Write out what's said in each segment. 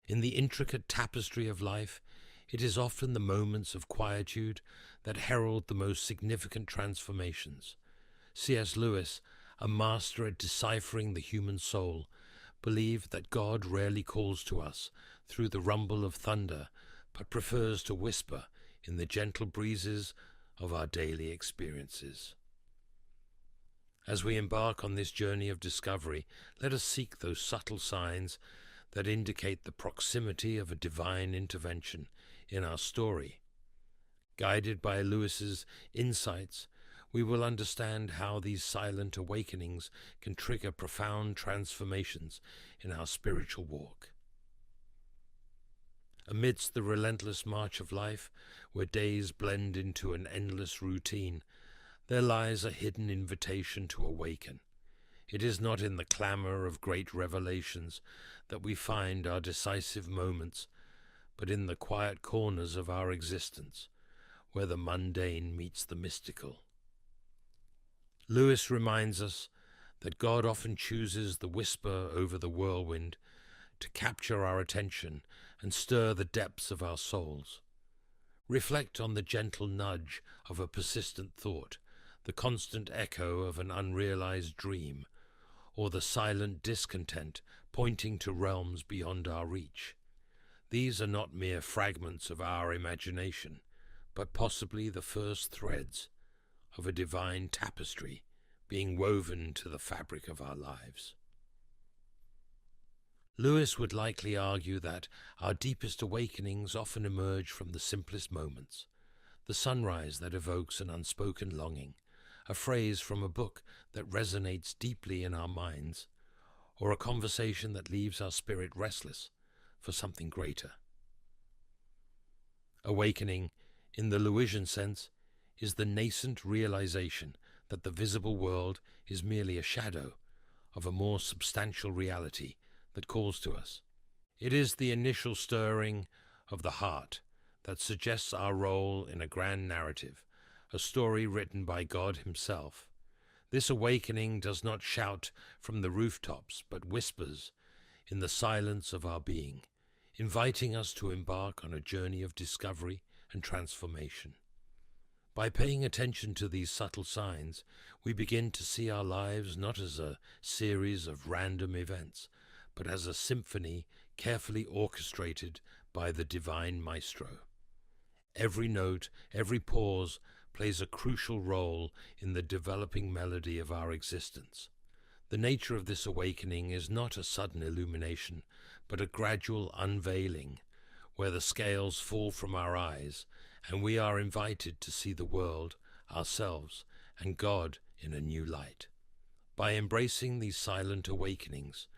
In the intricate tapestry of life, it is often the moments of quietude that herald the most significant transformations. C.S. Lewis, a master at deciphering the human soul, believed that God rarely calls to us through the rumble of thunder, but prefers to whisper in the gentle breezes of our daily experiences. As we embark on this journey of discovery, let us seek those subtle signs that indicate the proximity of a divine intervention in our story. Guided by Lewis's insights, we will understand how these silent awakenings can trigger profound transformations in our spiritual walk. Amidst the relentless march of life, where days blend into an endless routine, there lies a hidden invitation to awaken. It is not in the clamor of great revelations that we find our decisive moments, but in the quiet corners of our existence, where the mundane meets the mystical. Lewis reminds us that God often chooses the whisper over the whirlwind to capture our attention and stir the depths of our souls. Reflect on the gentle nudge of a persistent thought, the constant echo of an unrealized dream, or the silent discontent pointing to realms beyond our reach. These are not mere fragments of our imagination, but possibly the first threads of a divine tapestry being woven into the fabric of our lives. Lewis would likely argue that our deepest awakenings often emerge from the simplest moments: the sunrise that evokes an unspoken longing, a phrase from a book that resonates deeply in our minds, or a conversation that leaves our spirit restless for something greater. Awakening, in the Lewisian sense, is the nascent realization that the visible world is merely a shadow of a more substantial reality that calls to us. It is the initial stirring of the heart that suggests our role in a grand narrative, a story written by God Himself. This awakening does not shout from the rooftops, but whispers in the silence of our being, inviting us to embark on a journey of discovery and transformation. By paying attention to these subtle signs, we begin to see our lives not as a series of random events, but as a symphony carefully orchestrated by the divine maestro. Every note, every pause plays a crucial role in the developing melody of our existence. The nature of this awakening is not a sudden illumination, but a gradual unveiling, where the scales fall from our eyes and we are invited to see the world, ourselves, and God in a new light. By embracing these silent awakenings,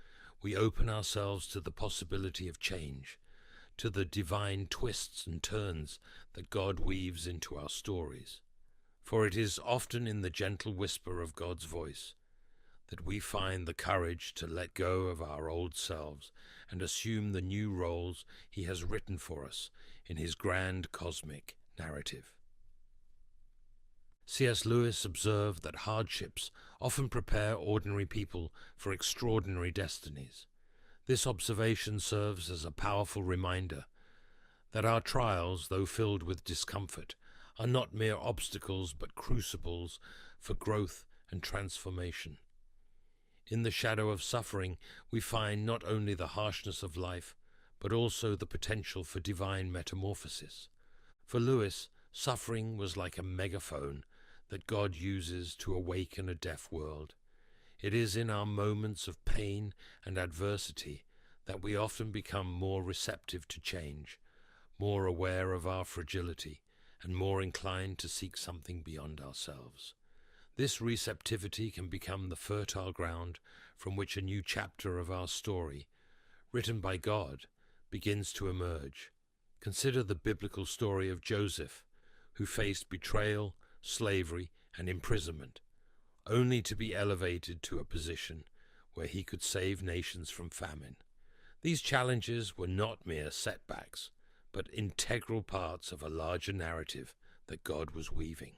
we open ourselves to the possibility of change, to the divine twists and turns that God weaves into our stories. For it is often in the gentle whisper of God's voice that we find the courage to let go of our old selves and assume the new roles He has written for us in His grand cosmic narrative. C.S. Lewis observed that hardships often prepare ordinary people for extraordinary destinies. This observation serves as a powerful reminder that our trials, though filled with discomfort, are not mere obstacles but crucibles for growth and transformation. In the shadow of suffering, we find not only the harshness of life, but also the potential for divine metamorphosis. For Lewis, suffering was like a megaphone that God uses to awaken a deaf world. It is in our moments of pain and adversity that we often become more receptive to change, more aware of our fragility, and more inclined to seek something beyond ourselves. This receptivity can become the fertile ground from which a new chapter of our story, written by God, begins to emerge. Consider the biblical story of Joseph, who faced betrayal, slavery, and imprisonment, only to be elevated to a position where he could save nations from famine. These challenges were not mere setbacks, but integral parts of a larger narrative that God was weaving.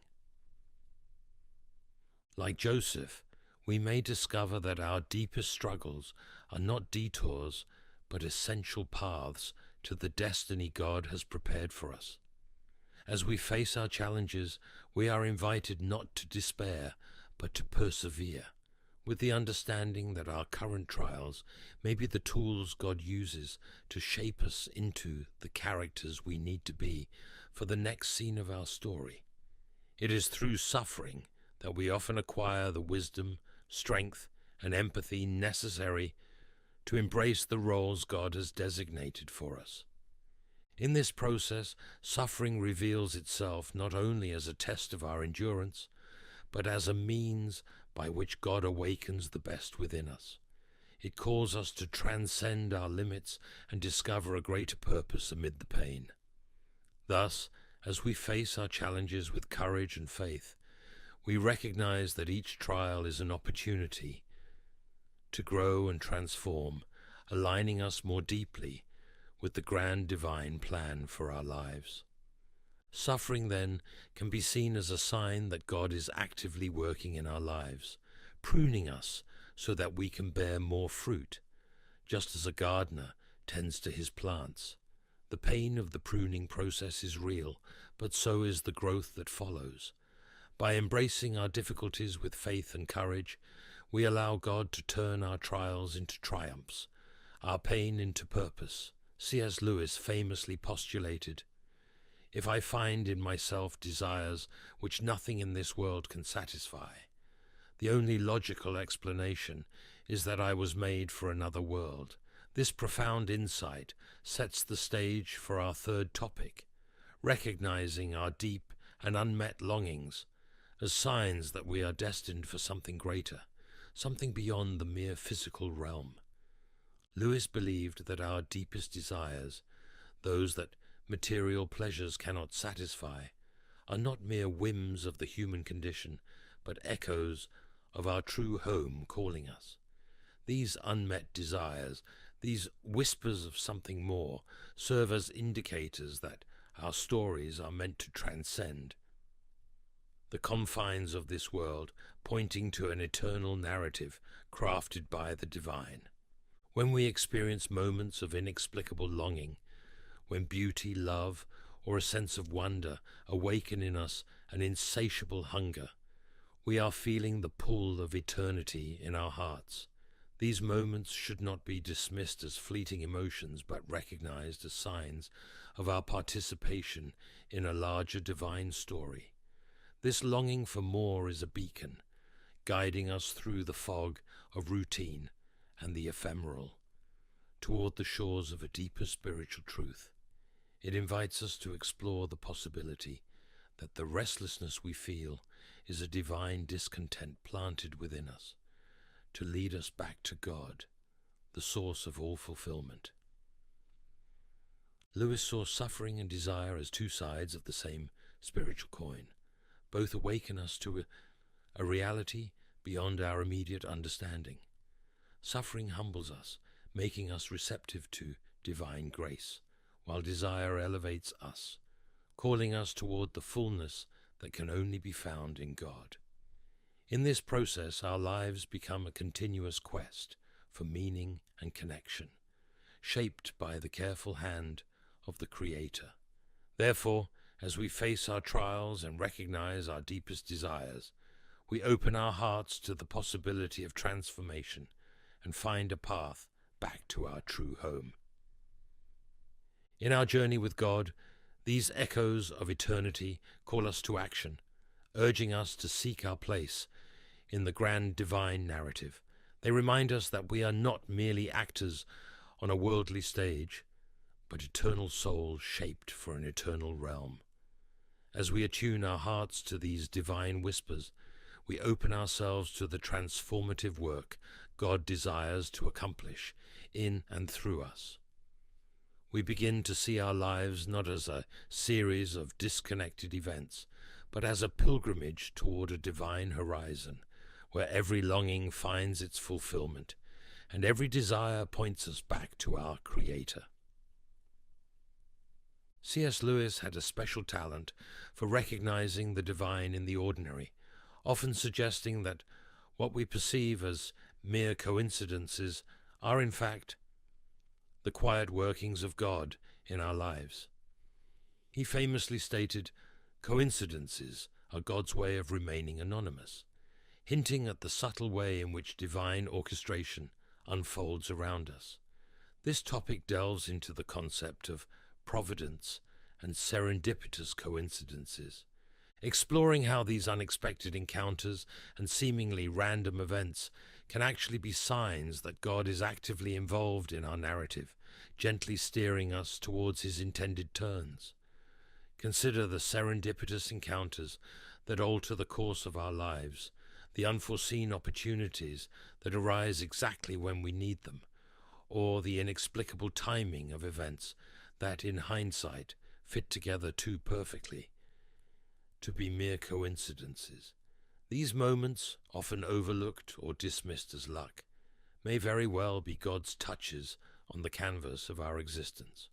Like Joseph, we may discover that our deepest struggles are not detours, but essential paths to the destiny God has prepared for us. As we face our challenges, we are invited not to despair, but to persevere, with the understanding that our current trials may be the tools God uses to shape us into the characters we need to be for the next scene of our story. It is through suffering that we often acquire the wisdom, strength, and empathy necessary to embrace the roles God has designated for us. In this process, suffering reveals itself not only as a test of our endurance, but as a means by which God awakens the best within us. It calls us to transcend our limits and discover a greater purpose amid the pain. Thus, as we face our challenges with courage and faith, we recognize that each trial is an opportunity to grow and transform, aligning us more deeply with the grand divine plan for our lives. Suffering, then, can be seen as a sign that God is actively working in our lives, pruning us so that we can bear more fruit, just as a gardener tends to his plants. The pain of the pruning process is real, but so is the growth that follows. By embracing our difficulties with faith and courage, we allow God to turn our trials into triumphs, our pain into purpose. C.S. Lewis famously postulated, "If I find in myself desires which nothing in this world can satisfy, the only logical explanation is that I was made for another world." This profound insight sets the stage for our third topic, recognizing our deep and unmet longings as signs that we are destined for something greater, something beyond the mere physical realm. Lewis believed that our deepest desires, those that material pleasures cannot satisfy, are not mere whims of the human condition, but echoes of our true home calling us. These unmet desires, these whispers of something more, serve as indicators that our stories are meant to transcend the confines of this world, pointing to an eternal narrative crafted by the divine. When we experience moments of inexplicable longing, when beauty, love, or a sense of wonder awaken in us an insatiable hunger, we are feeling the pull of eternity in our hearts. These moments should not be dismissed as fleeting emotions, but recognized as signs of our participation in a larger divine story. This longing for more is a beacon, guiding us through the fog of routine and the ephemeral, toward the shores of a deeper spiritual truth. It invites us to explore the possibility that the restlessness we feel is a divine discontent planted within us, to lead us back to God, the source of all fulfillment. Lewis saw suffering and desire as two sides of the same spiritual coin. Both awaken us to a reality beyond our immediate understanding. Suffering humbles us, making us receptive to divine grace, while desire elevates us, calling us toward the fullness that can only be found in God. In this process, our lives become a continuous quest for meaning and connection, shaped by the careful hand of the Creator. Therefore, as we face our trials and recognize our deepest desires, we open our hearts to the possibility of transformation and find a path back to our true home. In our journey with God, these echoes of eternity call us to action, urging us to seek our place in the grand divine narrative. They remind us that we are not merely actors on a worldly stage, but eternal souls shaped for an eternal realm. As we attune our hearts to these divine whispers, we open ourselves to the transformative work God desires to accomplish in and through us. We begin to see our lives not as a series of disconnected events, but as a pilgrimage toward a divine horizon, where every longing finds its fulfillment, and every desire points us back to our Creator. C.S. Lewis had a special talent for recognizing the divine in the ordinary, often suggesting that what we perceive as mere coincidences are in fact the quiet workings of God in our lives. He famously stated, "Coincidences are God's way of remaining anonymous," hinting at the subtle way in which divine orchestration unfolds around us. This topic delves into the concept of providence and serendipitous coincidences, exploring how these unexpected encounters and seemingly random events can actually be signs that God is actively involved in our narrative, gently steering us towards his intended turns. Consider the serendipitous encounters that alter the course of our lives, the unforeseen opportunities that arise exactly when we need them, or the inexplicable timing of events that, in hindsight, fit together too perfectly to be mere coincidences. These moments, often overlooked or dismissed as luck, may very well be God's touches on the canvas of our existence.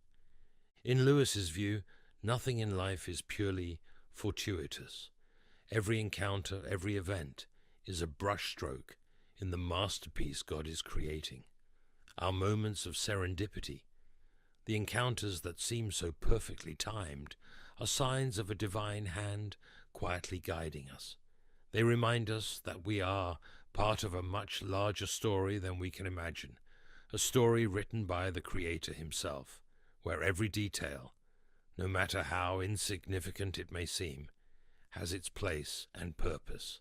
In Lewis's view, nothing in life is purely fortuitous. Every encounter, every event, is a brushstroke in the masterpiece God is creating. Our moments of serendipity, the encounters that seem so perfectly timed, are signs of a divine hand quietly guiding us. They remind us that we are part of a much larger story than we can imagine, a story written by the Creator himself, where every detail, no matter how insignificant it may seem, has its place and purpose.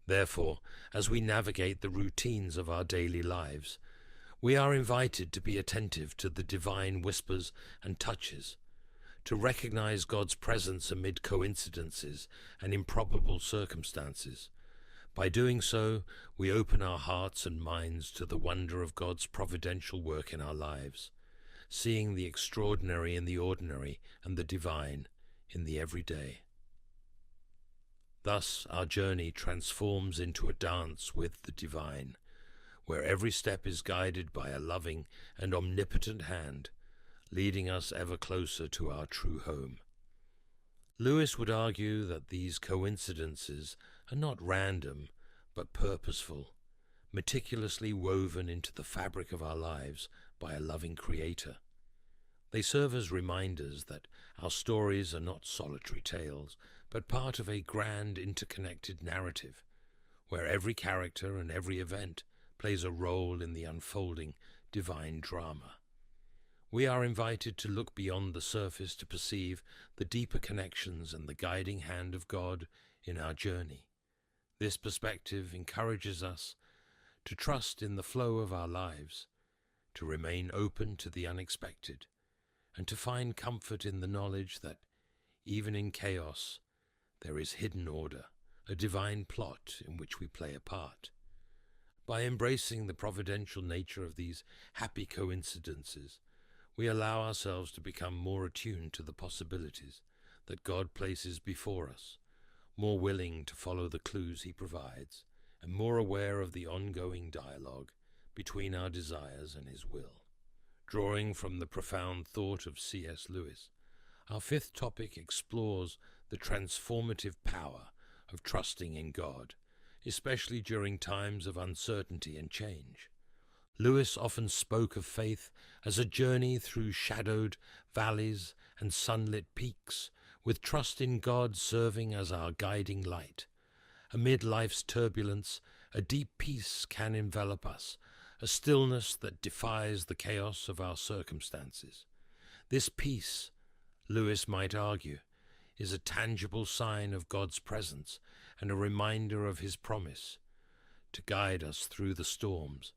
Therefore, as we navigate the routines of our daily lives, we are invited to be attentive to the divine whispers and touches, to recognize God's presence amid coincidences and improbable circumstances. By doing so, we open our hearts and minds to the wonder of God's providential work in our lives, seeing the extraordinary in the ordinary and the divine in the everyday. Thus, our journey transforms into a dance with the divine, where every step is guided by a loving and omnipotent hand, leading us ever closer to our true home. Lewis would argue that these coincidences are not random, but purposeful, meticulously woven into the fabric of our lives by a loving Creator. They serve as reminders that our stories are not solitary tales, but part of a grand interconnected narrative, where every character and every event plays a role in the unfolding divine drama. We are invited to look beyond the surface to perceive the deeper connections and the guiding hand of God in our journey. This perspective encourages us to trust in the flow of our lives, to remain open to the unexpected, and to find comfort in the knowledge that, even in chaos, there is hidden order, a divine plot in which we play a part. By embracing the providential nature of these happy coincidences, we allow ourselves to become more attuned to the possibilities that God places before us, more willing to follow the clues he provides, and more aware of the ongoing dialogue between our desires and his will. Drawing from the profound thought of C.S. Lewis, our fifth topic explores the transformative power of trusting in God, especially during times of uncertainty and change. Lewis often spoke of faith as a journey through shadowed valleys and sunlit peaks, with trust in God serving as our guiding light. Amid life's turbulence, a deep peace can envelop us, a stillness that defies the chaos of our circumstances. This peace, Lewis might argue, is a tangible sign of God's presence and a reminder of his promise to guide us through the storms.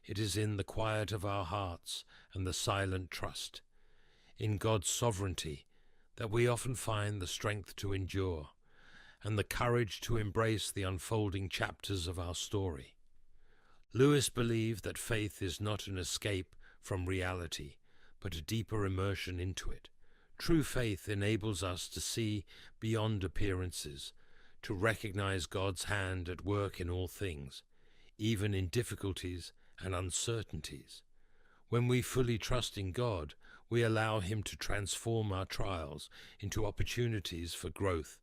It is in the quiet of our hearts and the silent trust in God's sovereignty that we often find the strength to endure and the courage to embrace the unfolding chapters of our story. Lewis believed that faith is not an escape from reality, but a deeper immersion into it. True faith enables us to see beyond appearances, to recognize God's hand at work in all things, even in difficulties and uncertainties. When we fully trust in God, we allow him to transform our trials into opportunities for growth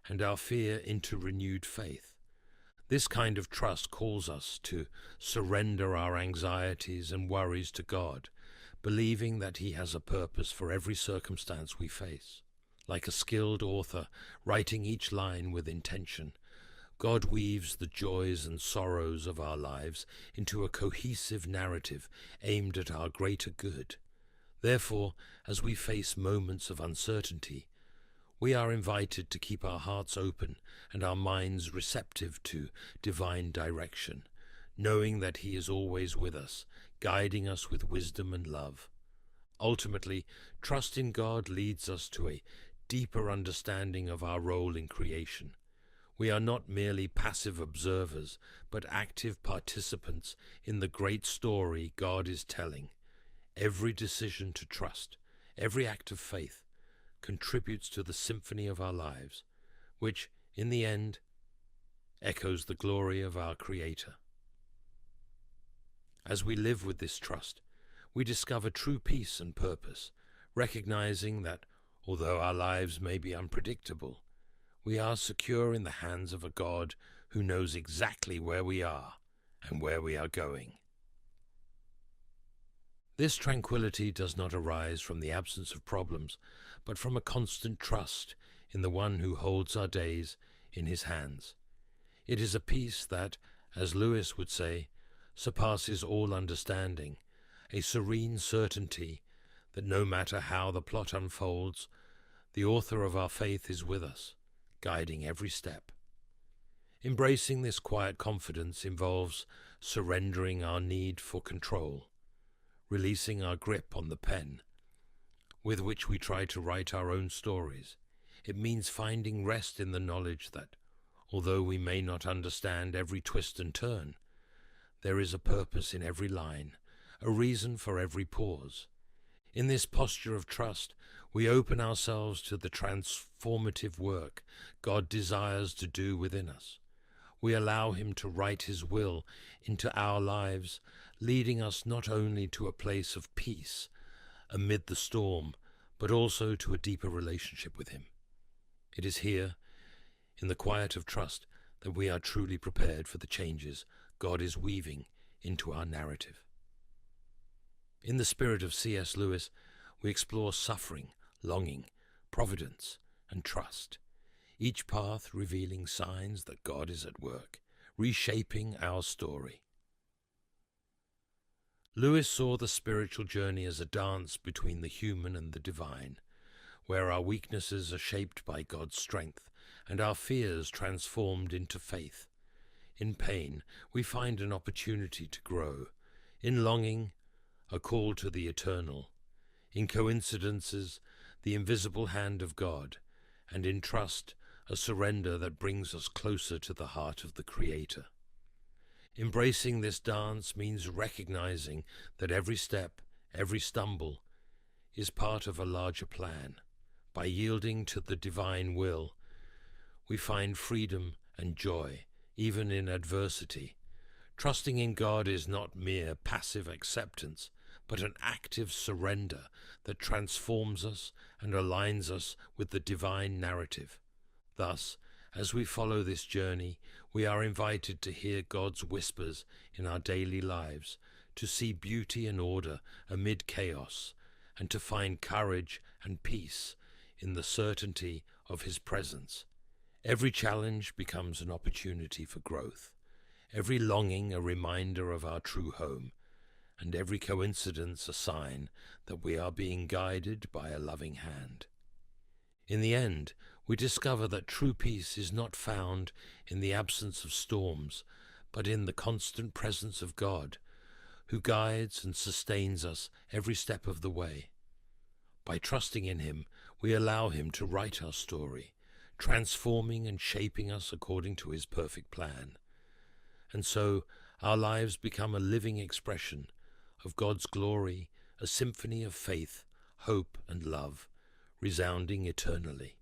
and our fear into renewed faith. This kind of trust calls us to surrender our anxieties and worries to God, believing that he has a purpose for every circumstance we face. Like a skilled author, writing each line with intention, God weaves the joys and sorrows of our lives into a cohesive narrative aimed at our greater good. Therefore, as we face moments of uncertainty, we are invited to keep our hearts open and our minds receptive to divine direction, knowing that He is always with us, guiding us with wisdom and love. Ultimately, trust in God leads us to a deeper understanding of our role in creation. We are not merely passive observers, but active participants in the great story God is telling. Every decision to trust, every act of faith, contributes to the symphony of our lives, which, in the end, echoes the glory of our Creator. As we live with this trust, we discover true peace and purpose, recognizing that, although our lives may be unpredictable, we are secure in the hands of a God who knows exactly where we are and where we are going. This tranquility does not arise from the absence of problems, but from a constant trust in the One who holds our days in His hands. It is a peace that, as Lewis would say, surpasses all understanding, a serene certainty that no matter how the plot unfolds, the author of our faith is with us, guiding every step. Embracing this quiet confidence involves surrendering our need for control, releasing our grip on the pen with which we try to write our own stories. It means finding rest in the knowledge that, although we may not understand every twist and turn, there is a purpose in every line, a reason for every pause. In this posture of trust, we open ourselves to the transformative work God desires to do within us. We allow Him to write His will into our lives, leading us not only to a place of peace amid the storm, but also to a deeper relationship with Him. It is here, in the quiet of trust, that we are truly prepared for the changes God is weaving into our narrative. In the spirit of C.S. Lewis, we explore suffering, longing, providence, and trust, each path revealing signs that God is at work, reshaping our story. Lewis saw the spiritual journey as a dance between the human and the divine, where our weaknesses are shaped by God's strength and our fears transformed into faith. In pain, we find an opportunity to grow. In longing, a call to the eternal. In coincidences, the invisible hand of God. And in trust, a surrender that brings us closer to the heart of the Creator. Embracing this dance means recognizing that every step, every stumble, is part of a larger plan. By yielding to the divine will, we find freedom and joy, even in adversity. Trusting in God is not mere passive acceptance, but an active surrender that transforms us and aligns us with the divine narrative. Thus, as we follow this journey, we are invited to hear God's whispers in our daily lives, to see beauty and order amid chaos, and to find courage and peace in the certainty of His presence. Every challenge becomes an opportunity for growth, every longing a reminder of our true home, and every coincidence a sign that we are being guided by a loving hand. In the end, we discover that true peace is not found in the absence of storms, but in the constant presence of God, who guides and sustains us every step of the way. By trusting in Him, we allow Him to write our story, transforming and shaping us according to His perfect plan. And so, our lives become a living expression of God's glory, a symphony of faith, hope, and love, resounding eternally.